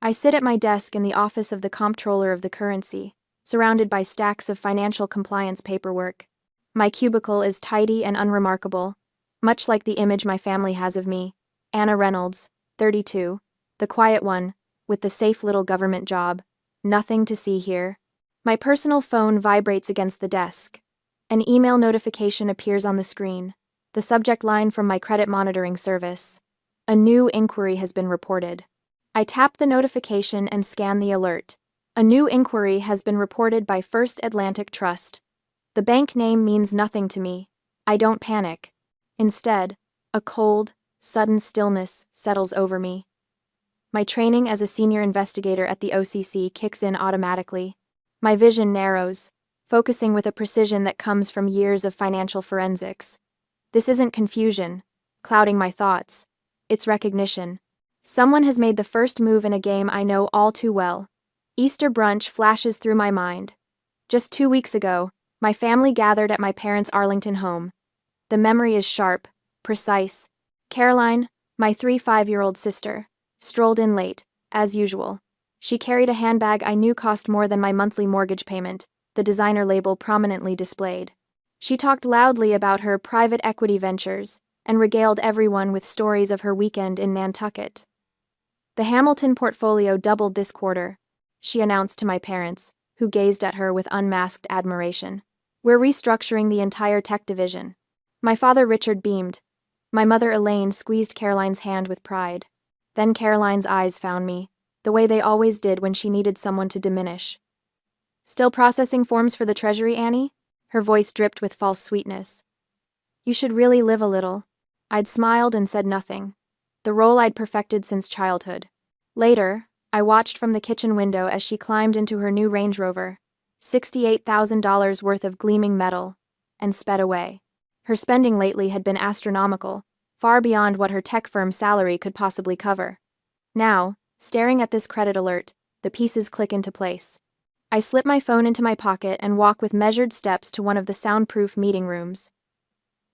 I sit at my desk in the office of the comptroller of the currency, surrounded by stacks of financial compliance paperwork. My cubicle is tidy and unremarkable, much like the image my family has of me, Anna Reynolds, 32, the quiet one, with the safe little government job. Nothing to see here. My personal phone vibrates against the desk. An email notification appears on the screen, the subject line from my credit monitoring service. A new inquiry has been reported. I tap the notification and scan the alert. A new inquiry has been reported by First Atlantic Trust. The bank name means nothing to me. I don't panic. Instead, a cold, sudden stillness settles over me. My training as a senior investigator at the OCC kicks in automatically. My vision narrows, focusing with a precision that comes from years of financial forensics. This isn't confusion, clouding my thoughts. It's recognition. Someone has made the first move in a game I know all too well. Easter brunch flashes through my mind. Just 2 weeks ago, my family gathered at my parents' Arlington home. The memory is sharp, precise. Caroline, my 5-year-old sister, strolled in late, as usual. She carried a handbag I knew cost more than my monthly mortgage payment, the designer label prominently displayed. She talked loudly about her private equity ventures and regaled everyone with stories of her weekend in Nantucket. The Hamilton portfolio doubled this quarter, she announced to my parents, who gazed at her with unmasked admiration. We're restructuring the entire tech division. My father Richard beamed. My mother Elaine squeezed Caroline's hand with pride. Then Caroline's eyes found me, the way they always did when she needed someone to diminish. Still processing forms for the Treasury, Annie? Her voice dripped with false sweetness. You should really live a little. I'd smiled and said nothing. The role I'd perfected since childhood. Later, I watched from the kitchen window as she climbed into her new Range Rover, $68,000 worth of gleaming metal, and sped away. Her spending lately had been astronomical, far beyond what her tech firm salary could possibly cover. Now, staring at this credit alert, the pieces click into place. I slip my phone into my pocket and walk with measured steps to one of the soundproof meeting rooms.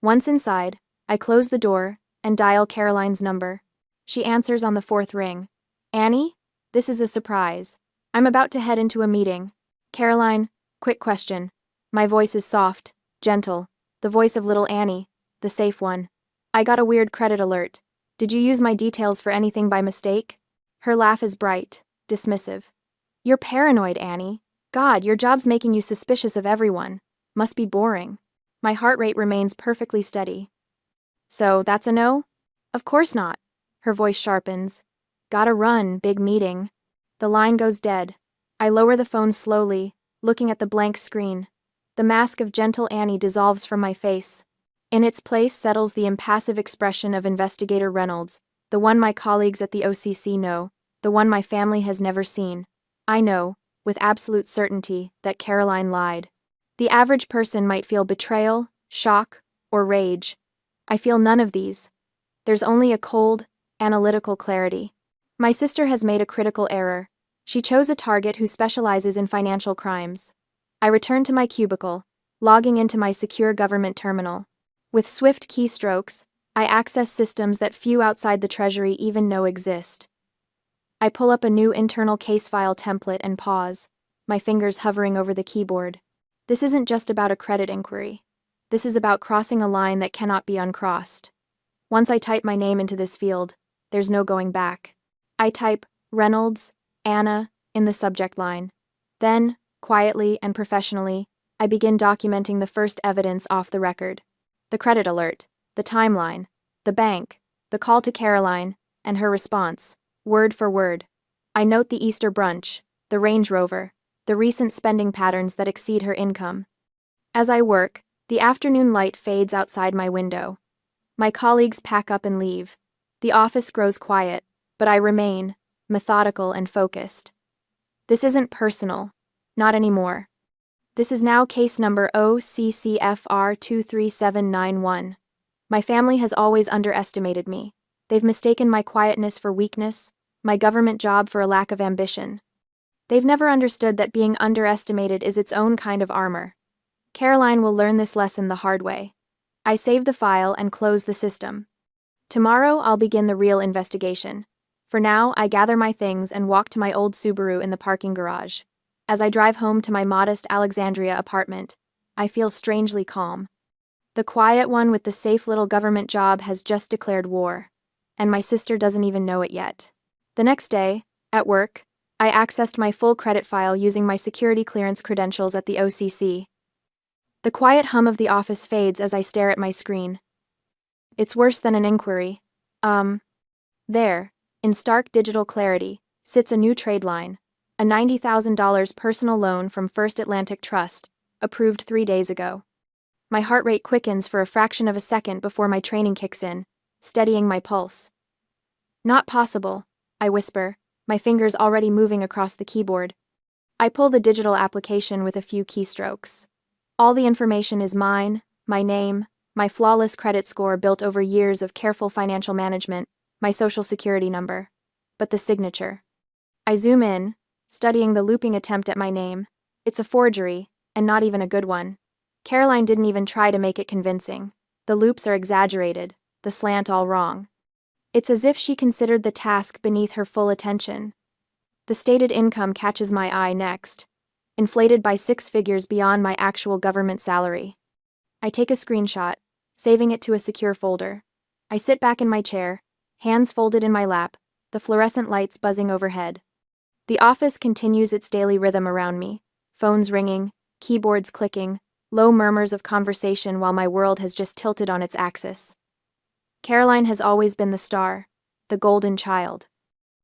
Once inside, I close the door and dial Caroline's number. She answers on the 4th ring. Annie? This is a surprise. I'm about to head into a meeting. Caroline, quick question. My voice is soft, gentle, the voice of little Annie, the safe one. I got a weird credit alert. Did you use my details for anything by mistake? Her laugh is bright, dismissive. You're paranoid, Annie. God, your job's making you suspicious of everyone. Must be boring. My heart rate remains perfectly steady. So, that's a no? Of course not. Her voice sharpens. Gotta run, big meeting. The line goes dead. I lower the phone slowly, looking at the blank screen. The mask of gentle Annie dissolves from my face. In its place settles the impassive expression of Investigator Reynolds, the one my colleagues at the OCC know, the one my family has never seen. I know, with absolute certainty, that Caroline lied. The average person might feel betrayal, shock, or rage. I feel none of these. There's only a cold, analytical clarity. My sister has made a critical error. She chose a target who specializes in financial crimes. I return to my cubicle, logging into my secure government terminal. With swift keystrokes, I access systems that few outside the Treasury even know exist. I pull up a new internal case file template and pause, my fingers hovering over the keyboard. This isn't just about a credit inquiry. This is about crossing a line that cannot be uncrossed. Once I type my name into this field, there's no going back. I type Reynolds, Anna, in the subject line. Then, quietly and professionally, I begin documenting the first evidence off the record. The credit alert, the timeline, the bank, the call to Caroline, and her response, word for word. I note the Easter brunch, the Range Rover, the recent spending patterns that exceed her income. As I work, the afternoon light fades outside my window. My colleagues pack up and leave. The office grows quiet, but I remain, methodical and focused. This isn't personal, not anymore. This is now case number OCCFR 23791. My family has always underestimated me. They've mistaken my quietness for weakness, my government job for a lack of ambition. They've never understood that being underestimated is its own kind of armor. Caroline will learn this lesson the hard way. I save the file and close the system. Tomorrow I'll begin the real investigation. For now, I gather my things and walk to my old Subaru in the parking garage. As I drive home to my modest Alexandria apartment, I feel strangely calm. The quiet one with the safe little government job has just declared war, and my sister doesn't even know it yet. The next day, at work, I accessed my full credit file using my security clearance credentials at the OCC. The quiet hum of the office fades as I stare at my screen. It's worse than an inquiry. There, in stark digital clarity, sits a new trade line, a $90,000 personal loan from First Atlantic Trust, approved 3 days ago. My heart rate quickens for a fraction of a second before my training kicks in, steadying my pulse. Not possible, I whisper, my fingers already moving across the keyboard. I pull the digital application with a few keystrokes. All the information is mine, my name, my flawless credit score built over years of careful financial management, my social security number. But the signature. I zoom in, studying the looping attempt at my name. It's a forgery, and not even a good one. Caroline didn't even try to make it convincing. The loops are exaggerated, the slant all wrong. It's as if she considered the task beneath her full attention. The stated income catches my eye next, inflated by 6 figures beyond my actual government salary. I take a screenshot, saving it to a secure folder. I sit back in my chair, hands folded in my lap, the fluorescent lights buzzing overhead. The office continues its daily rhythm around me, phones ringing, keyboards clicking, low murmurs of conversation while my world has just tilted on its axis. Caroline has always been the star, the golden child.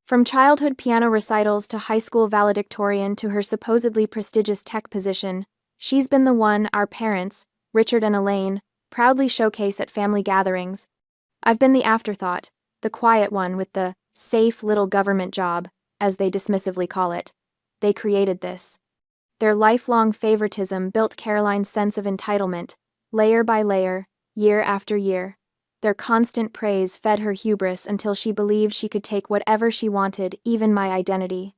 From childhood piano recitals to high school valedictorian to her supposedly prestigious tech position, she's been the one our parents, Richard and Elaine, proudly showcase at family gatherings. I've been the afterthought, the quiet one with the safe little government job, as they dismissively call it. They created this. Their lifelong favoritism built Caroline's sense of entitlement, layer by layer, year after year. Their constant praise fed her hubris until she believed she could take whatever she wanted, even my identity.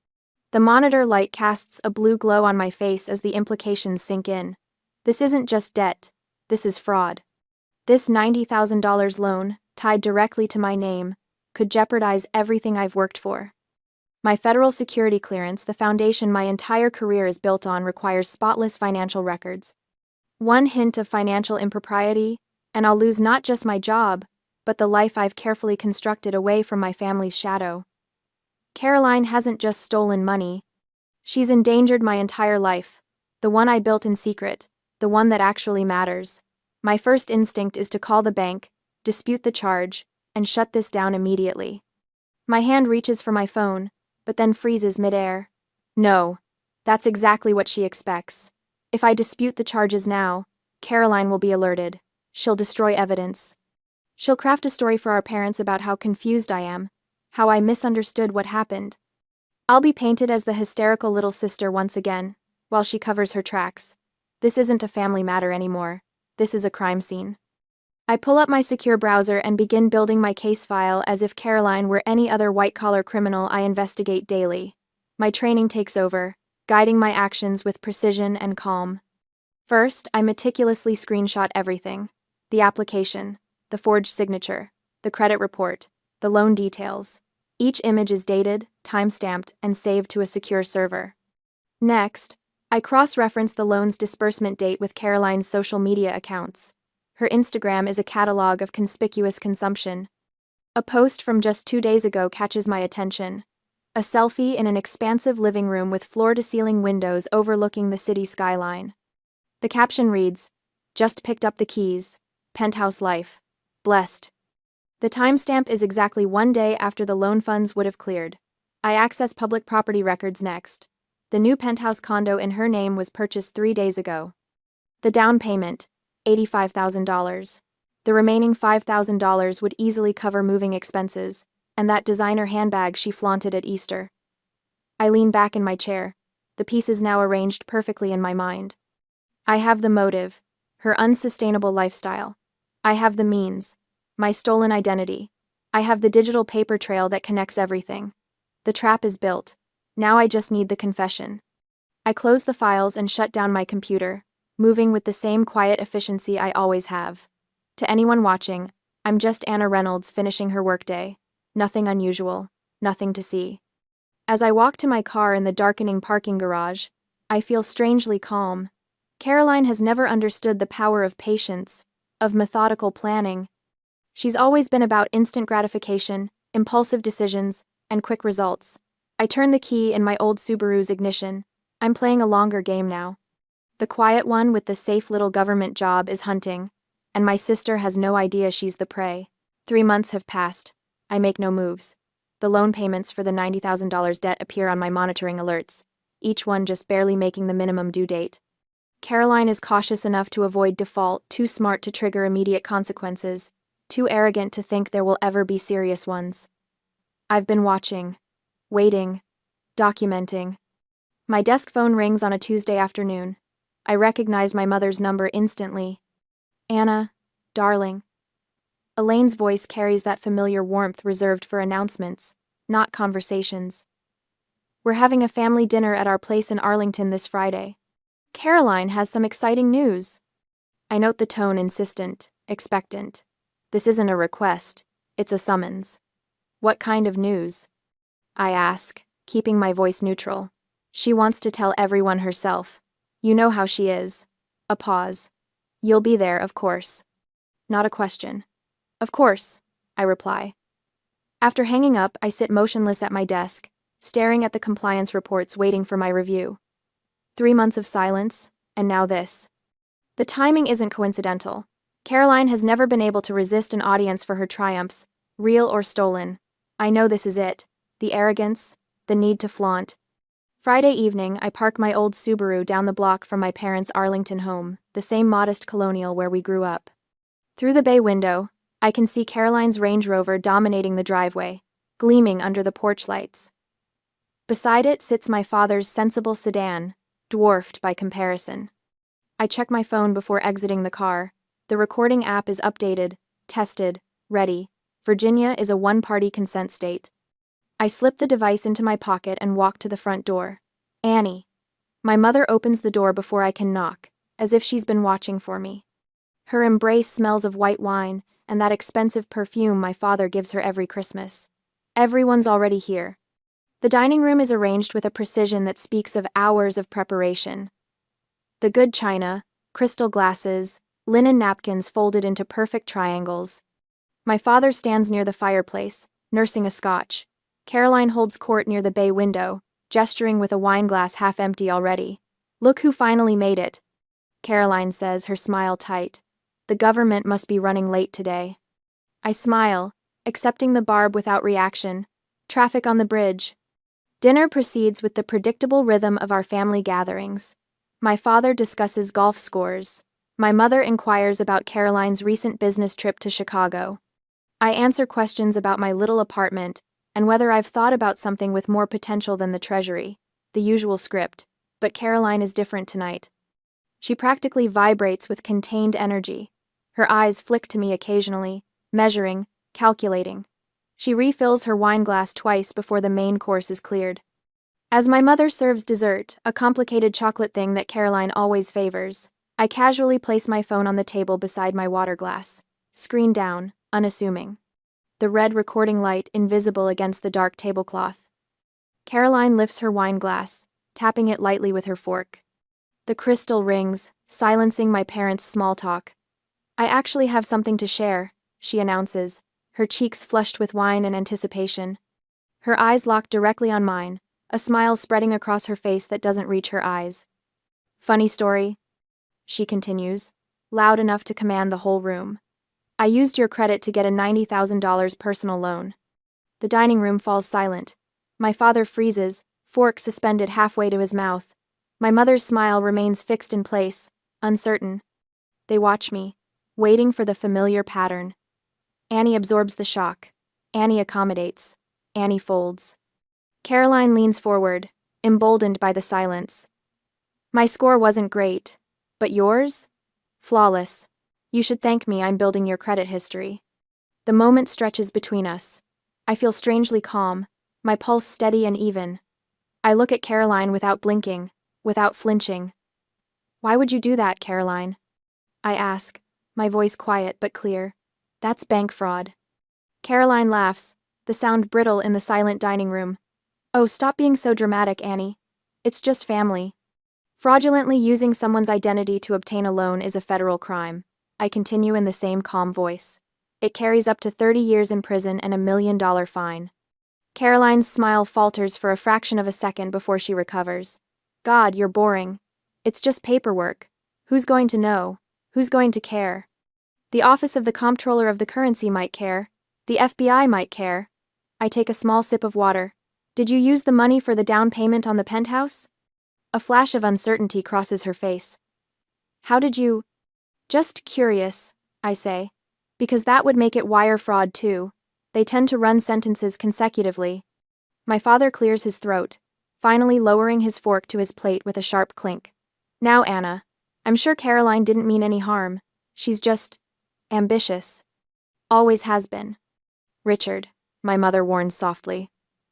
The monitor light casts a blue glow on my face as the implications sink in. This isn't just debt, this is fraud. This $90,000 loan, tied directly to my name, could jeopardize everything I've worked for. My federal security clearance, the foundation my entire career is built on, requires spotless financial records. One hint of financial impropriety, and I'll lose not just my job, but the life I've carefully constructed away from my family's shadow. Caroline hasn't just stolen money. She's endangered my entire life, the one I built in secret, the one that actually matters. My first instinct is to call the bank, dispute the charge, and shut this down immediately. My hand reaches for my phone, but then freezes midair. No, that's exactly what she expects. If I dispute the charges now, Caroline will be alerted. She'll destroy evidence. She'll craft a story for our parents about how confused I am, how I misunderstood what happened. I'll be painted as the hysterical little sister once again, while she covers her tracks. This isn't a family matter anymore. This is a crime scene. I pull up my secure browser and begin building my case file as if Caroline were any other white-collar criminal I investigate daily. My training takes over, guiding my actions with precision and calm. First, I meticulously screenshot everything. The application, the forged signature, the credit report, the loan details. Each image is dated, time-stamped, and saved to a secure server. Next, I cross-reference the loan's disbursement date with Caroline's social media accounts. Her Instagram is a catalog of conspicuous consumption. A post from just 2 days ago catches my attention. A selfie in an expansive living room with floor-to-ceiling windows overlooking the city skyline. The caption reads, "Just picked up the keys. Penthouse life. Blessed." The timestamp is exactly 1 day after the loan funds would have cleared. I access public property records next. The new penthouse condo in her name was purchased 3 days ago. The down payment, $85,000. The remaining $5,000 would easily cover moving expenses, and that designer handbag she flaunted at Easter. I lean back in my chair, the pieces now arranged perfectly in my mind. I have the motive, her unsustainable lifestyle. I have the means, my stolen identity. I have the digital paper trail that connects everything. The trap is built. Now I just need the confession. I close the files and shut down my computer, moving with the same quiet efficiency I always have. To anyone watching, I'm just Anna Reynolds finishing her workday. Nothing unusual, nothing to see. As I walk to my car in the darkening parking garage, I feel strangely calm. Caroline has never understood the power of patience, of methodical planning. She's always been about instant gratification, impulsive decisions, and quick results. I turn the key in my old Subaru's ignition. I'm playing a longer game now. The quiet one with the safe little government job is hunting, and my sister has no idea she's the prey. 3 months have passed. I make no moves. The loan payments for the $90,000 debt appear on my monitoring alerts, each one just barely making the minimum due date. Caroline is cautious enough to avoid default, too smart to trigger immediate consequences, too arrogant to think there will ever be serious ones. I've been watching, waiting, documenting. My desk phone rings on a Tuesday afternoon. I recognize my mother's number instantly. Anna, darling. Elaine's voice carries that familiar warmth reserved for announcements, not conversations. We're having a family dinner at our place in Arlington this Friday. Caroline has some exciting news. I note the tone insistent, expectant. This isn't a request, it's a summons. What kind of news? I ask, keeping my voice neutral. She wants to tell everyone herself. You know how she is. A pause. You'll be there, of course. Not a question. Of course, I reply. After hanging up, I sit motionless at my desk, staring at the compliance reports waiting for my review. 3 months of silence, and now this. The timing isn't coincidental. Caroline has never been able to resist an audience for her triumphs, real or stolen. I know this is it. The arrogance, the need to flaunt. Friday evening, I park my old Subaru down the block from my parents' Arlington home, the same modest colonial where we grew up. Through the bay window, I can see Caroline's Range Rover dominating the driveway, gleaming under the porch lights. Beside it sits my father's sensible sedan, dwarfed by comparison. I check my phone before exiting the car. The recording app is updated, tested, ready. Virginia is a one-party consent state. I slip the device into my pocket and walk to the front door. Annie. My mother opens the door before I can knock, as if she's been watching for me. Her embrace smells of white wine and that expensive perfume my father gives her every Christmas. Everyone's already here. The dining room is arranged with a precision that speaks of hours of preparation. The good china, crystal glasses, linen napkins folded into perfect triangles. My father stands near the fireplace, nursing a scotch. Caroline holds court near the bay window, gesturing with a wine glass half empty already. Look who finally made it, Caroline says, her smile tight. The government must be running late today. I smile, accepting the barb without reaction. Traffic on the bridge. Dinner proceeds with the predictable rhythm of our family gatherings. My father discusses golf scores. My mother inquires about Caroline's recent business trip to Chicago. I answer questions about my little apartment and whether I've thought about something with more potential than the treasury, the usual script, but Caroline is different tonight. She practically vibrates with contained energy. Her eyes flick to me occasionally, measuring, calculating. She refills her wine glass twice before the main course is cleared. As my mother serves dessert, a complicated chocolate thing that Caroline always favors, I casually place my phone on the table beside my water glass, screen down, unassuming. The red recording light invisible against the dark tablecloth. Caroline lifts her wine glass, tapping it lightly with her fork. The crystal rings, silencing my parents' small talk. I actually have something to share, she announces, her cheeks flushed with wine and anticipation. Her eyes lock directly on mine, a smile spreading across her face that doesn't reach her eyes. Funny story, she continues, loud enough to command the whole room. I used your credit to get a $90,000 personal loan. The dining room falls silent. My father freezes, fork suspended halfway to his mouth. My mother's smile remains fixed in place, uncertain. They watch me, waiting for the familiar pattern. Annie absorbs the shock. Annie accommodates. Annie folds. Caroline leans forward, emboldened by the silence. My score wasn't great, but yours? Flawless. You should thank me, I'm building your credit history. The moment stretches between us. I feel strangely calm, my pulse steady and even. I look at Caroline without blinking, without flinching. Why would you do that, Caroline? I ask, my voice quiet but clear. That's bank fraud. Caroline laughs, the sound brittle in the silent dining room. Oh, stop being so dramatic, Annie. It's just family. Fraudulently using someone's identity to obtain a loan is a federal crime. I continue in the same calm voice. It carries up to 30 years in prison and $1 million fine. Caroline's smile falters for a fraction of a second before she recovers. God, you're boring. It's just paperwork. Who's going to know? Who's going to care? The office of the comptroller of the currency might care. The FBI might care. I take a small sip of water. Did you use the money for the down payment on the penthouse? A flash of uncertainty crosses her face. How did you? Just curious, I say. Because that would make it wire fraud too. They tend to run sentences consecutively. My father clears his throat, finally lowering his fork to his plate with a sharp clink. Now, Anna, I'm sure Caroline didn't mean any harm. She's just ambitious. Always has been. Richard, my mother warns softly.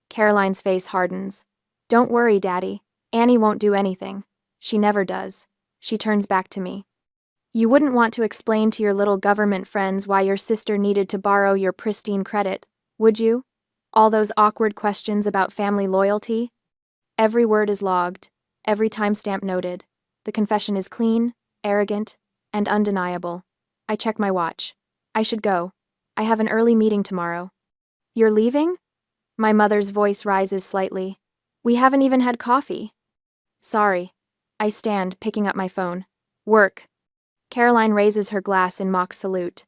Caroline's face hardens. Don't worry, Daddy. Annie won't do anything. She never does. She turns back to me. You wouldn't want to explain to your little government friends why your sister needed to borrow your pristine credit, would you? All those awkward questions about family loyalty? Every word is logged, every timestamp noted. The confession is clean, arrogant, and undeniable. I check my watch. I should go. I have an early meeting tomorrow. You're leaving? My mother's voice rises slightly. We haven't even had coffee. Sorry. I stand, picking up my phone. Work. Caroline raises her glass in mock salute.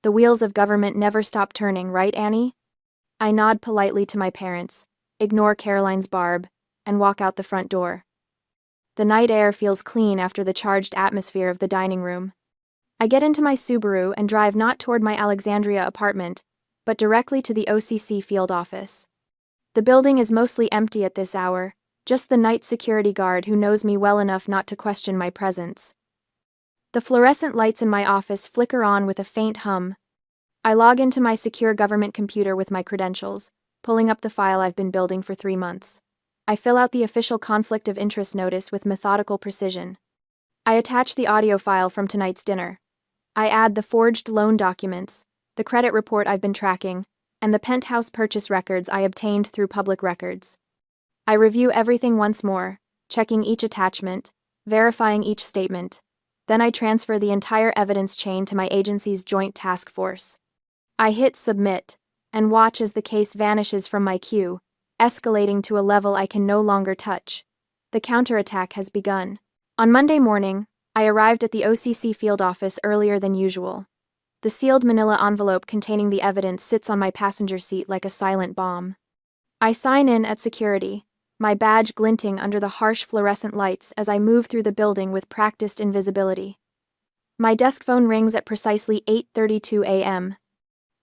The wheels of government never stop turning, right, Annie? I nod politely to my parents, ignore Caroline's barb, and walk out the front door. The night air feels clean after the charged atmosphere of the dining room. I get into my Subaru and drive not toward my Alexandria apartment, but directly to the OCC field office. The building is mostly empty at this hour, just the night security guard who knows me well enough not to question my presence. The fluorescent lights in my office flicker on with a faint hum. I log into my secure government computer with my credentials, pulling up the file I've been building for 3 months. I fill out the official conflict of interest notice with methodical precision. I attach the audio file from tonight's dinner. I add the forged loan documents, the credit report I've been tracking, and the penthouse purchase records I obtained through public records. I review everything once more, checking each attachment, verifying each statement. Then I transfer the entire evidence chain to my agency's joint task force. I hit submit, and watch as the case vanishes from my queue, escalating to a level I can no longer touch. The counterattack has begun. On Monday morning, I arrived at the OCC field office earlier than usual. The sealed manila envelope containing the evidence sits on my passenger seat like a silent bomb. I sign in at security, my badge glinting under the harsh fluorescent lights as I move through the building with practiced invisibility. My desk phone rings at precisely 8:32 a.m.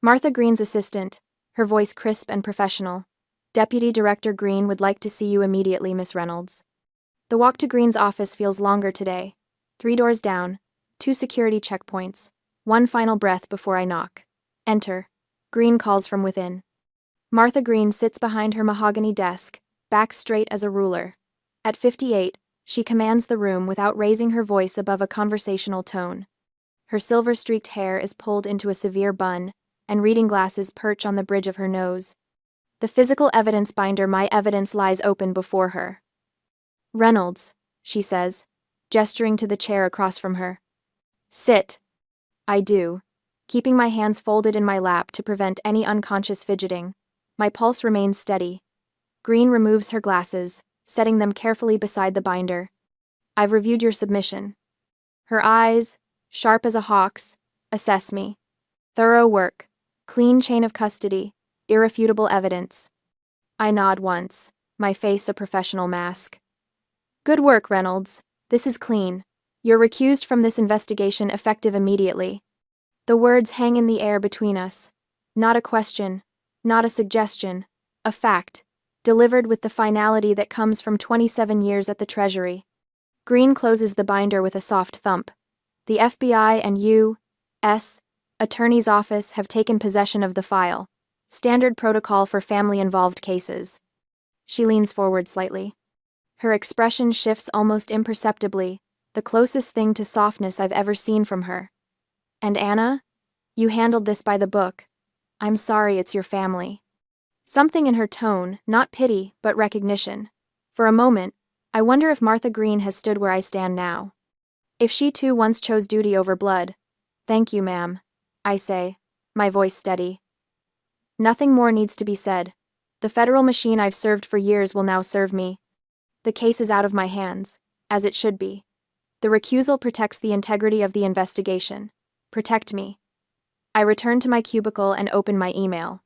Martha Green's assistant, her voice crisp and professional. Deputy Director Green would like to see you immediately, Miss Reynolds. The walk to Green's office feels longer today. 3 doors down, 2 security checkpoints, 1 final breath before I knock. Enter. Green calls from within. Martha Green sits behind her mahogany desk, back straight as a ruler. At 58, she commands the room without raising her voice above a conversational tone. Her silver-streaked hair is pulled into a severe bun, and reading glasses perch on the bridge of her nose. The physical evidence binder, my evidence, lies open before her. Reynolds, she says, gesturing to the chair across from her. Sit. I do, keeping my hands folded in my lap to prevent any unconscious fidgeting. My pulse remains steady. Green removes her glasses, setting them carefully beside the binder. I've reviewed your submission. Her eyes, sharp as a hawk's, assess me. Thorough work, clean chain of custody, irrefutable evidence. I nod once, my face a professional mask. Good work, Reynolds. This is clean. You're recused from this investigation effective immediately. The words hang in the air between us. Not a question, not a suggestion, a fact, delivered with the finality that comes from 27 years at the Treasury. Green closes the binder with a soft thump. The FBI and U.S. Attorney's Office have taken possession of the file. Standard protocol for family-involved cases. She leans forward slightly. Her expression shifts almost imperceptibly, the closest thing to softness I've ever seen from her. And Anna? You handled this by the book. I'm sorry it's your family. Something in her tone, not pity, but recognition. For a moment, I wonder if Martha Green has stood where I stand now. If she too once chose duty over blood. Thank you, ma'am, I say, my voice steady. Nothing more needs to be said. The federal machine I've served for years will now serve me. The case is out of my hands, as it should be. The recusal protects the integrity of the investigation. Protect me. I return to my cubicle and open my email.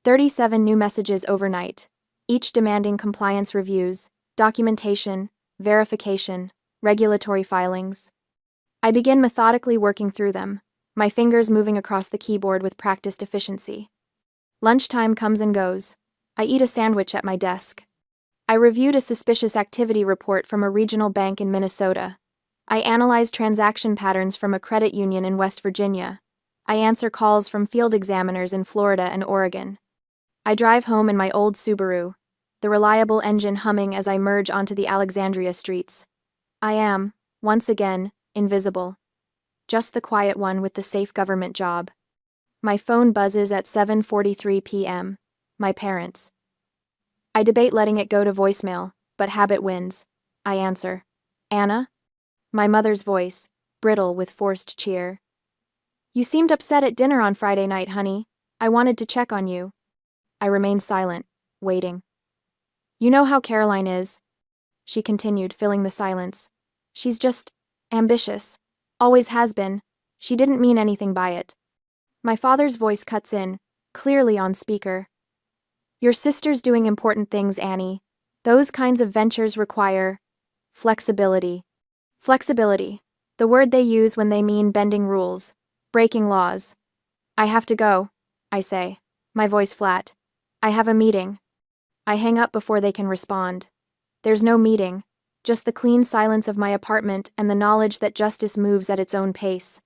37 new messages overnight, each demanding compliance reviews, documentation, verification, regulatory filings. I begin methodically working through them, my fingers moving across the keyboard with practiced efficiency. Lunchtime comes and goes. I eat a sandwich at my desk. I reviewed a suspicious activity report from a regional bank in Minnesota. I analyze transaction patterns from a credit union in West Virginia. I answer calls from field examiners in Florida and Oregon. I drive home in my old Subaru, the reliable engine humming as I merge onto the Alexandria streets. I am, once again, invisible. Just the quiet one with the safe government job. My phone buzzes at 7:43 p.m. My parents. I debate letting it go to voicemail, but habit wins. I answer. Anna? My mother's voice, brittle with forced cheer. You seemed upset at dinner on Friday night, honey. I wanted to check on you. I remained silent, waiting. You know how Caroline is, she continued, filling the silence. She's just ambitious. Always has been. She didn't mean anything by it. My father's voice cuts in, clearly on speaker. Your sister's doing important things, Annie. Those kinds of ventures require flexibility. Flexibility, the word they use when they mean bending rules, breaking laws. I have to go, I say, my voice flat. I have a meeting. I hang up before they can respond. There's no meeting, just the clean silence of my apartment and the knowledge that justice moves at its own pace.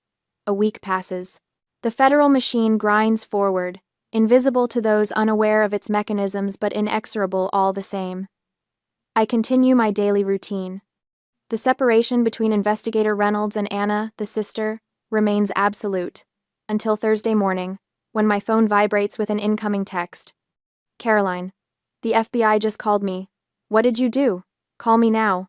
A week passes. The federal machine grinds forward, invisible to those unaware of its mechanisms but inexorable all the same. I continue my daily routine. The separation between Investigator Reynolds and Anna, the sister, remains absolute, until Thursday morning, when my phone vibrates with an incoming text. Caroline, the FBI just called me. What did you do? Call me now.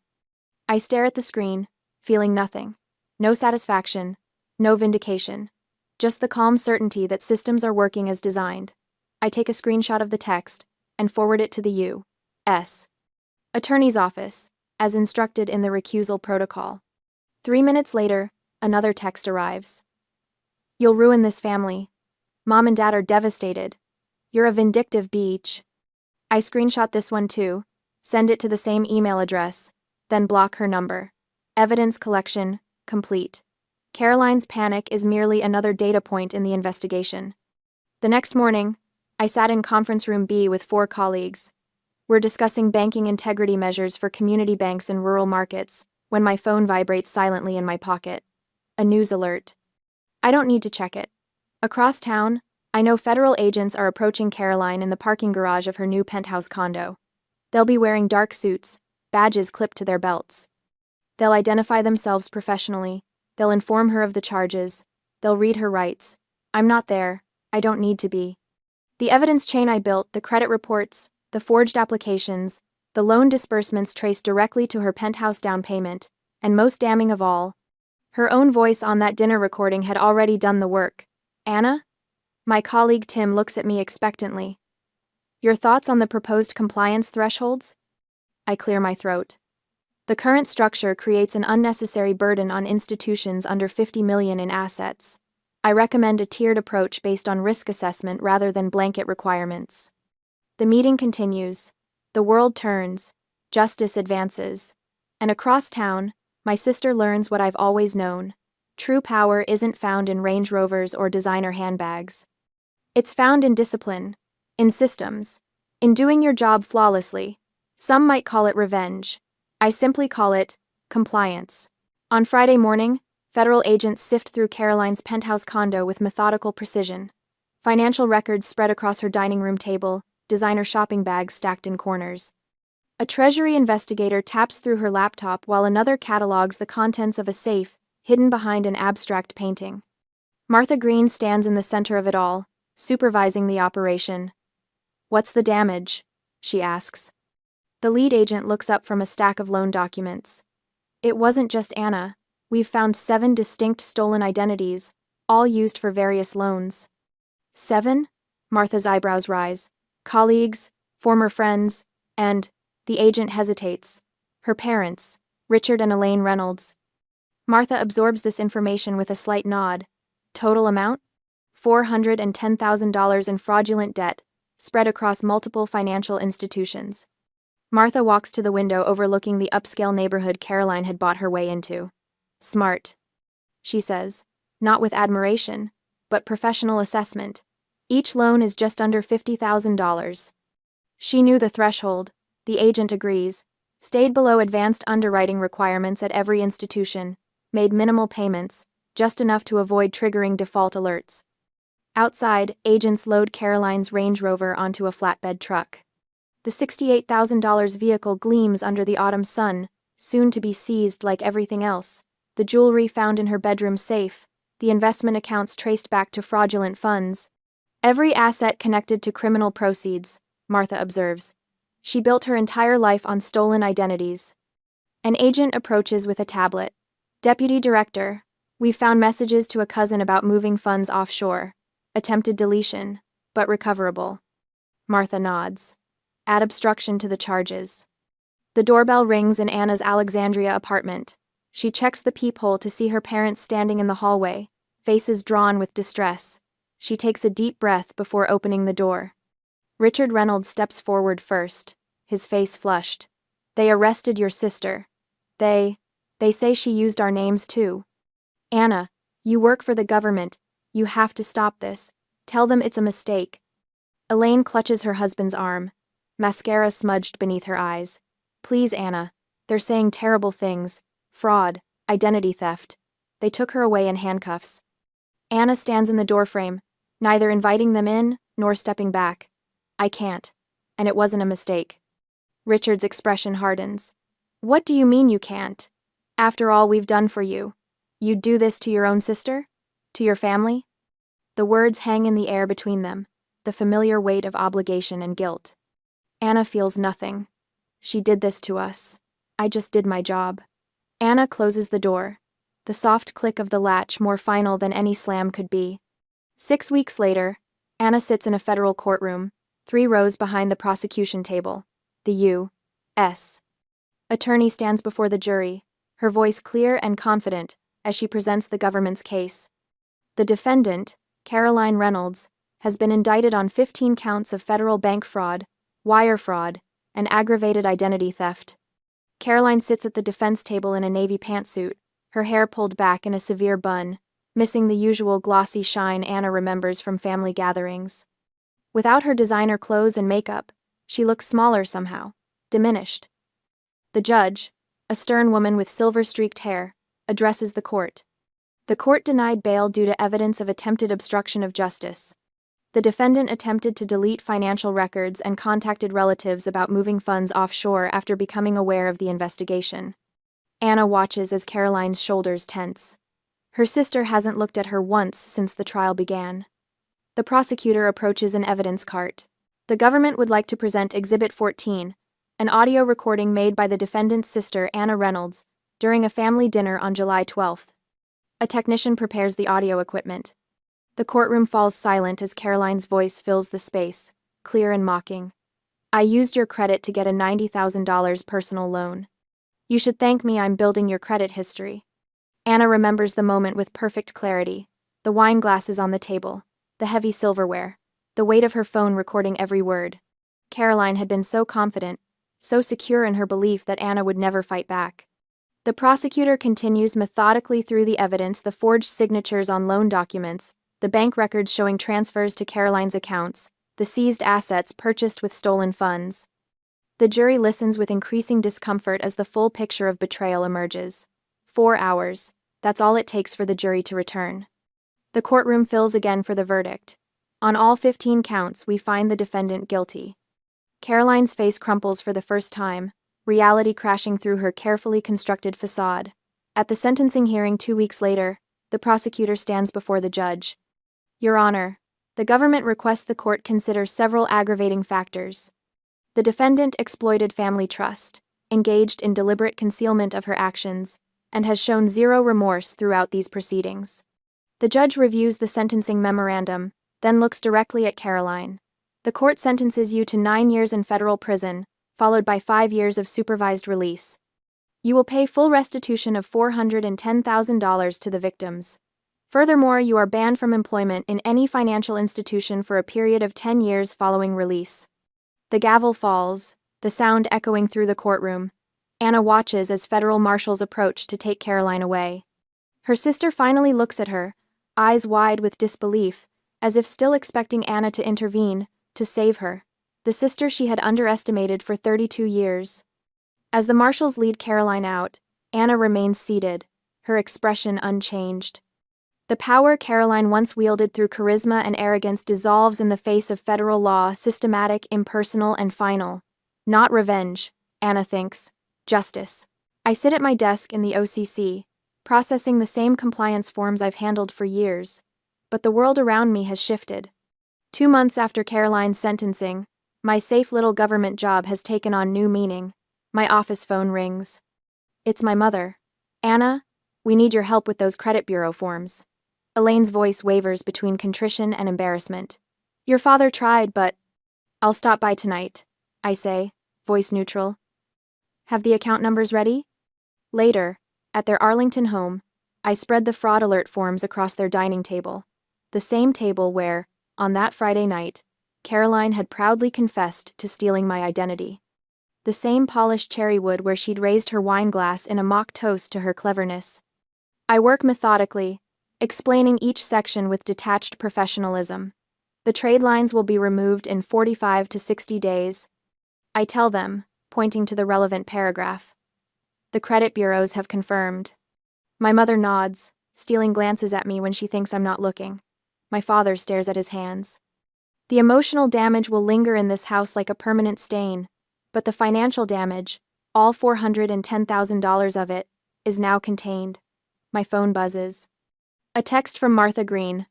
I stare at the screen, feeling nothing. No satisfaction, no vindication. Just the calm certainty that systems are working as designed. I take a screenshot of the text and forward it to the U.S. Attorney's Office, as instructed in the recusal protocol. 3 minutes later, another text arrives. You'll ruin this family. Mom and Dad are devastated. You're a vindictive bitch. I screenshot this one too, send it to the same email address, then block her number. Evidence collection complete. Caroline's panic is merely another data point in the investigation. The next morning, I sat in conference room B with 4 colleagues. We're discussing banking integrity measures for community banks in rural markets, when my phone vibrates silently in my pocket. A news alert. I don't need to check it. Across town, I know federal agents are approaching Caroline in the parking garage of her new penthouse condo. They'll be wearing dark suits, badges clipped to their belts. They'll identify themselves professionally. They'll inform her of the charges. They'll read her rights. I'm not there. I don't need to be. The evidence chain I built, the credit reports, the forged applications, the loan disbursements traced directly to her penthouse down payment, and most damning of all, her own voice on that dinner recording had already done the work. Anna? My colleague Tim looks at me expectantly. Your thoughts on the proposed compliance thresholds? I clear my throat. The current structure creates an unnecessary burden on institutions under $50 million in assets. I recommend a tiered approach based on risk assessment rather than blanket requirements. The meeting continues. The world turns. Justice advances. And across town, my sister learns what I've always known. True power isn't found in Range Rovers or designer handbags. It's found in discipline, in systems, in doing your job flawlessly. Some might call it revenge. I simply call it compliance. On Friday morning, federal agents sift through Caroline's penthouse condo with methodical precision. Financial records spread across her dining room table, designer shopping bags stacked in corners. A Treasury investigator taps through her laptop while another catalogs the contents of a safe hidden behind an abstract painting. Martha Green stands in the center of it all, supervising the operation. What's the damage? She asks. The lead agent looks up from a stack of loan documents. It wasn't just Anna. We've found 7 distinct stolen identities, all used for various loans. 7? Martha's eyebrows rise. Colleagues, former friends, and, the agent hesitates, her parents, Richard and Elaine Reynolds. Martha absorbs this information with a slight nod. Total amount? $410,000 in fraudulent debt, spread across multiple financial institutions. Martha walks to the window overlooking the upscale neighborhood Caroline had bought her way into. Smart, she says, not with admiration, but professional assessment. Each loan is just under $50,000. She knew the threshold, the agent agrees, stayed below advanced underwriting requirements at every institution, made minimal payments, just enough to avoid triggering default alerts. Outside, agents load Caroline's Range Rover onto a flatbed truck. The $68,000 vehicle gleams under the autumn sun, soon to be seized like everything else. The jewelry found in her bedroom safe, the investment accounts traced back to fraudulent funds. Every asset connected to criminal proceeds, Martha observes. She built her entire life on stolen identities. An agent approaches with a tablet. Deputy Director, we've found messages to a cousin about moving funds offshore. Attempted deletion, but recoverable. Martha nods. Add obstruction to the charges. The doorbell rings in Anna's Alexandria apartment. She checks the peephole to see her parents standing in the hallway, faces drawn with distress. She takes a deep breath before opening the door. Richard Reynolds steps forward first, his face flushed. They arrested your sister. They say she used our names too. Anna, you work for the government. You have to stop this. Tell them it's a mistake. Elaine clutches her husband's arm, mascara smudged beneath her eyes. Please, Anna. They're saying terrible things. Fraud, identity theft. They took her away in handcuffs. Anna stands in the doorframe, neither inviting them in nor stepping back. I can't. And it wasn't a mistake. Richard's expression hardens. What do you mean you can't? After all we've done for you. You'd do this to your own sister? To your family? The words hang in the air between them, the familiar weight of obligation and guilt. Anna feels nothing. She did this to us. I just did my job. Anna closes the door, the soft click of the latch more final than any slam could be. 6 weeks later, Anna sits in a federal courtroom, 3 rows behind the prosecution table. The U.S. attorney stands before the jury, her voice clear and confident as she presents the government's case. The defendant, Caroline Reynolds, has been indicted on 15 counts of federal bank fraud, wire fraud, and aggravated identity theft. Caroline sits at the defense table in a navy pantsuit, her hair pulled back in a severe bun, missing the usual glossy shine Anna remembers from family gatherings. Without her designer clothes and makeup, she looks smaller somehow, diminished. The judge, a stern woman with silver-streaked hair, addresses the court. The court denied bail due to evidence of attempted obstruction of justice. The defendant attempted to delete financial records and contacted relatives about moving funds offshore after becoming aware of the investigation. Anna watches as Caroline's shoulders tense. Her sister hasn't looked at her once since the trial began. The prosecutor approaches an evidence cart. The government would like to present Exhibit 14, an audio recording made by the defendant's sister, Anna Reynolds, during a family dinner on July 12th. A technician prepares the audio equipment. The courtroom falls silent as Caroline's voice fills the space, clear and mocking. I used your credit to get a $90,000 personal loan. You should thank me. I'm building your credit history. Anna remembers the moment with perfect clarity, the wine glasses on the table, the heavy silverware, the weight of her phone recording every word. Caroline had been so confident, so secure in her belief that Anna would never fight back. The prosecutor continues methodically through the evidence: the forged signatures on loan documents, the bank records showing transfers to Caroline's accounts, the seized assets purchased with stolen funds. The jury listens with increasing discomfort as the full picture of betrayal emerges. 4 hours, that's all it takes for the jury to return. The courtroom fills again for the verdict. On all 15 counts, we find the defendant guilty. Caroline's face crumples for the first time, reality crashing through her carefully constructed facade. At the sentencing hearing 2 weeks later, the prosecutor stands before the judge. Your Honor, The government requests the court consider several aggravating factors. The defendant exploited family trust, engaged in deliberate concealment of her actions, and has shown zero remorse throughout these proceedings. The judge reviews the sentencing memorandum, then looks directly at Caroline. The court sentences you to 9 years in federal prison, followed by 5 years of supervised release. You will pay full restitution of $410,000 to the victims. Furthermore, you are banned from employment in any financial institution for a period of 10 years following release. The gavel falls, the sound echoing through the courtroom. Anna watches as federal marshals approach to take Caroline away. Her sister finally looks at her, eyes wide with disbelief, as if still expecting Anna to intervene, to save her, the sister she had underestimated for 32 years. As the marshals lead Caroline out, Anna remains seated, her expression unchanged. The power Caroline once wielded through charisma and arrogance dissolves in the face of federal law, systematic, impersonal, and final. Not revenge, Anna thinks. Justice. I sit at my desk in the OCC, processing the same compliance forms I've handled for years. But the world around me has shifted. 2 months after Caroline's sentencing, my safe little government job has taken on new meaning. My office phone rings. It's my mother. Anna, we need your help with those credit bureau forms. Elaine's voice wavers between contrition and embarrassment. Your father tried, but... I'll stop by tonight, I say, voice neutral. Have the account numbers ready? Later, at their Arlington home, I spread the fraud alert forms across their dining table. The same table where, on that Friday night, Caroline had proudly confessed to stealing my identity. The same polished cherry wood where she'd raised her wine glass in a mock toast to her cleverness. I work methodically, explaining each section with detached professionalism. The trade lines will be removed in 45 to 60 days. I tell them, pointing to the relevant paragraph. The credit bureaus have confirmed. My mother nods, stealing glances at me when she thinks I'm not looking. My father stares at his hands. The emotional damage will linger in this house like a permanent stain, but the financial damage, all $410,000 of it, is now contained. My phone buzzes. A text from Martha Green.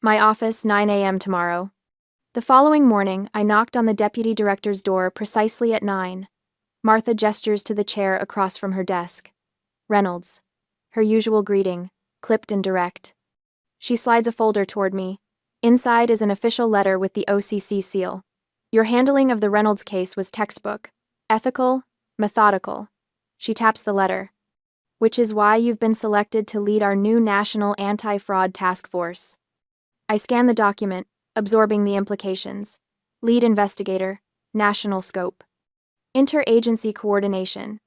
My office, 9 a.m. tomorrow. The following morning, I knocked on the deputy director's door precisely at 9. Martha gestures to the chair across from her desk. Reynolds. Her usual greeting, clipped and direct. She slides a folder toward me. Inside is an official letter with the OCC seal. Your handling of the Reynolds case was textbook. Ethical, methodical. She taps the letter. Which is why you've been selected to lead our new National Anti-Fraud Task Force. I scan the document, absorbing the implications. Lead investigator, national scope. Interagency coordination.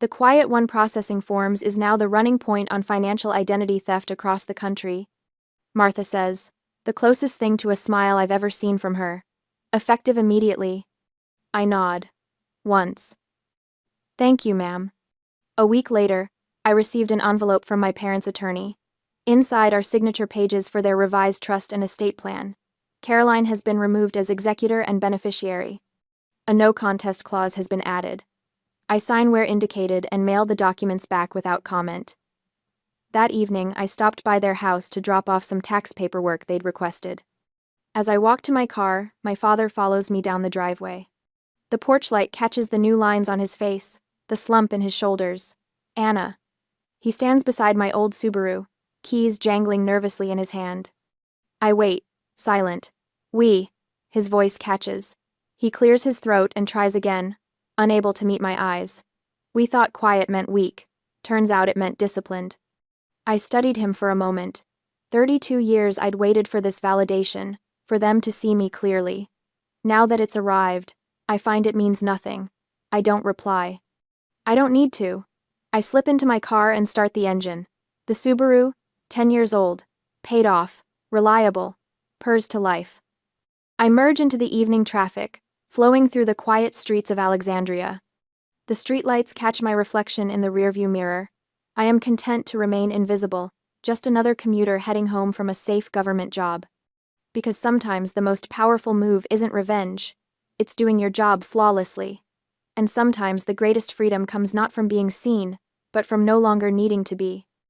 The Quiet One processing forms is now the running point on financial identity theft across the country. Martha says, the closest thing to a smile I've ever seen from her. Effective immediately. I nod. Once. Thank you, ma'am. A week later, I received an envelope from my parents' attorney. Inside are signature pages for their revised trust and estate plan. Caroline has been removed as executor and beneficiary. A no-contest clause has been added. I sign where indicated and mail the documents back without comment. That evening, I stopped by their house to drop off some tax paperwork they'd requested. As I walk to my car, my father follows me down the driveway. The porch light catches the new lines on his face, the slump in his shoulders. Anna. He stands beside my old Subaru, keys jangling nervously in his hand. I wait, silent. His voice catches. He clears his throat and tries again, unable to meet my eyes. We thought quiet meant weak. Turns out it meant disciplined. I studied him for a moment. 32 years I'd waited for this validation, for them to see me clearly. Now that it's arrived, I find it means nothing. I don't reply. I don't need to. I slip into my car and start the engine. The Subaru, 10 years old, paid off, reliable, purrs to life. I merge into the evening traffic, flowing through the quiet streets of Alexandria. The streetlights catch my reflection in the rearview mirror. I am content to remain invisible, just another commuter heading home from a safe government job. Because sometimes the most powerful move isn't revenge, it's doing your job flawlessly. And sometimes the greatest freedom comes not from being seen, but from no longer needing to be.